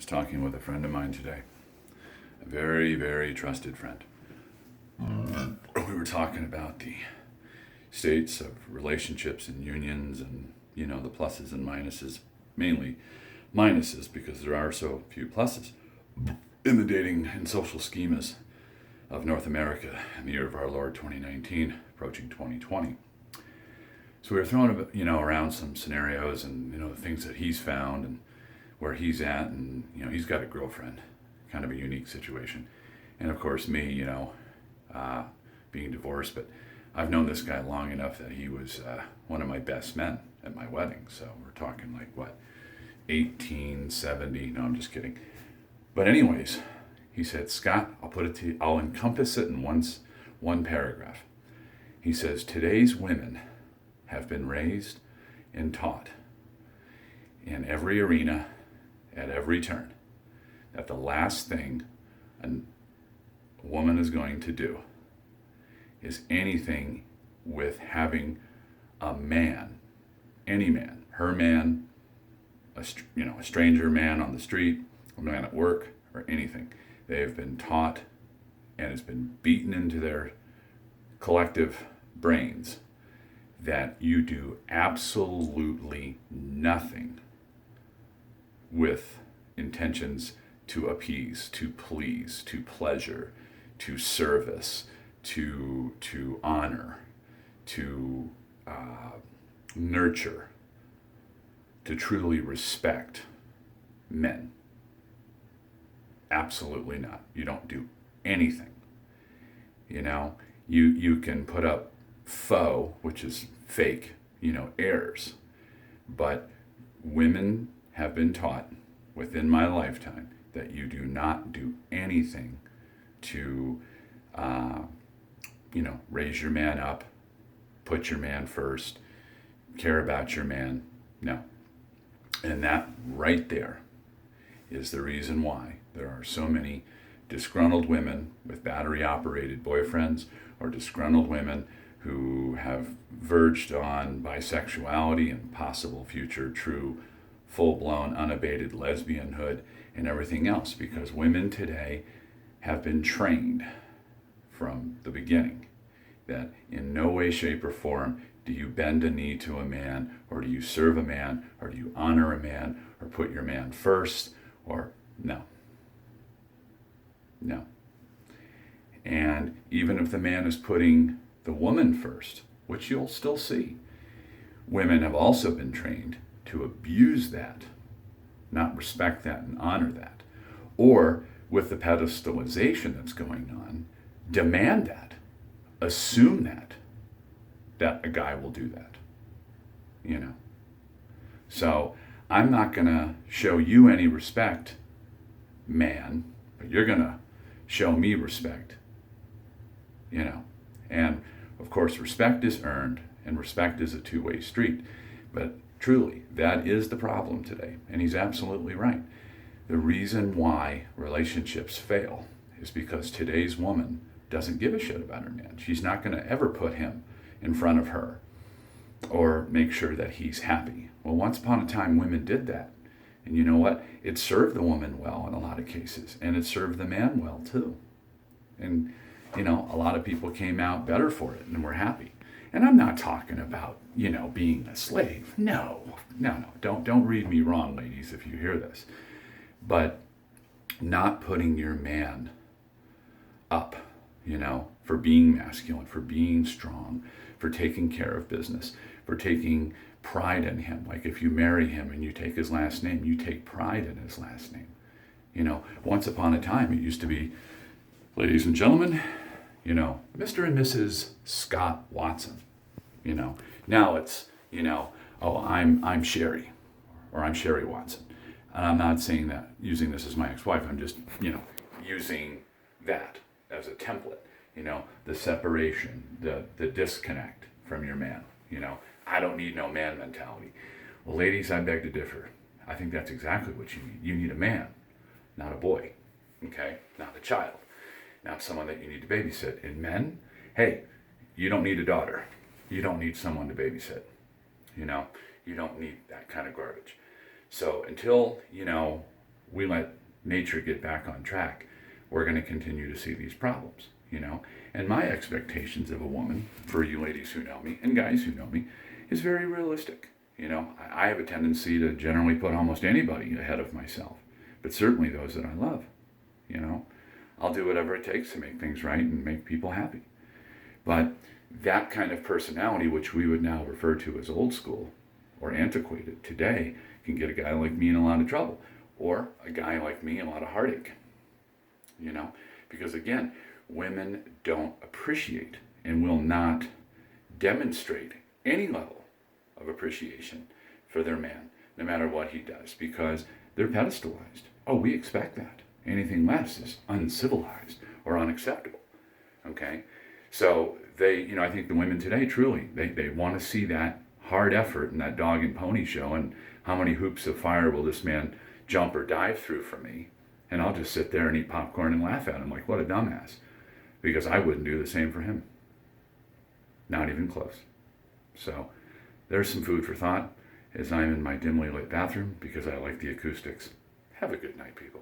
was talking with a friend of mine today, a very, very trusted friend. We were talking about the states of relationships and unions and, the pluses and minuses, mainly minuses because there are so few pluses in the dating and social schemas of North America in the year of our Lord 2019, approaching 2020. So we were throwing, around some scenarios and, the things that he's found and where he's at. And, he's got a girlfriend, kind of a unique situation. And of course, me, being divorced, but I've known this guy long enough that he was one of my best men at my wedding. So we're talking like, 1870? No, I'm just kidding. But anyways, he said, Scott, I'll encompass it in one paragraph. He says, today's women have been raised and taught in every arena, at every turn, that the last thing a woman is going to do is anything with having a man, any man, her man, a stranger man on the street, a man at work, or anything. They have been taught, and it's been beaten into their collective brains, that you do absolutely nothing with intentions to appease, to please, to pleasure, to service, to honor, to nurture, to truly respect men. Absolutely not. You don't do anything. You can put up faux, which is fake, airs. But women have been taught within my lifetime that you do not do anything to, raise your man up, put your man first, care about your man. No. And that right there is the reason why there are so many disgruntled women with battery-operated boyfriends, or disgruntled women who have verged on bisexuality and possible future true, full-blown, unabated lesbianhood and everything else, because women today have been trained from the beginning that in no way, shape, or form do you bend a knee to a man, or do you serve a man, or do you honor a man, or put your man first, or no. No. And even if the man is putting the woman first, which you'll still see, women have also been trained to abuse that, not respect that and honor that. Or with the pedestalization that's going on, demand that, assume that a guy will do that. So I'm not going to show you any respect, man, but you're going to show me respect. And of course, respect is earned, and respect is a two-way street. But truly, that is the problem today. And he's absolutely right. The reason why relationships fail is because today's woman doesn't give a shit about her man. She's not going to ever put him in front of her or make sure that he's happy. Well, once upon a time, women did that. And you know what? It served the woman well in a lot of cases, and it served the man well too. And, a lot of people came out better for it and were happy. And I'm not talking about, being a slave. No. Don't read me wrong, ladies, if you hear this. But not putting your man up, for being masculine, for being strong, for taking care of business, for taking pride in him. Like if you marry him and you take his last name, you take pride in his last name. Once upon a time, it used to be, ladies and gentlemen, Mr. and Mrs. Scott Watson. Now it's, oh, I'm Sherry, or I'm Sherry Watson. And I'm not saying that, using this as my ex-wife. I'm just, using that as a template. The separation, the disconnect from your man. I don't need no man mentality. Well, ladies, I beg to differ. I think that's exactly what you need. You need a man, not a boy, okay? Not a child, not someone that you need to babysit. And men, hey, you don't need a daughter. You don't need someone to babysit. You don't need that kind of garbage. So until, we let nature get back on track, we're going to continue to see these problems, And my expectations of a woman, for you ladies who know me and guys who know me, is very realistic. I have a tendency to generally put almost anybody ahead of myself, but certainly those that I love. I'll do whatever it takes to make things right and make people happy. But that kind of personality, which we would now refer to as old school or antiquated today, can get a guy like me in a lot of trouble, or a guy like me in a lot of heartache. Because again, women don't appreciate and will not demonstrate any level of appreciation for their man, no matter what he does, because they're pedestalized. Oh, we expect that. Anything less is uncivilized or unacceptable. Okay? So I think the women today truly, they want to see that hard effort and that dog and pony show, and how many hoops of fire will this man jump or dive through for me? And I'll just sit there and eat popcorn and laugh at him like, what a dumbass. Because I wouldn't do the same for him. Not even close. So there's some food for thought as I'm in my dimly lit bathroom because I like the acoustics. Have a good night, people.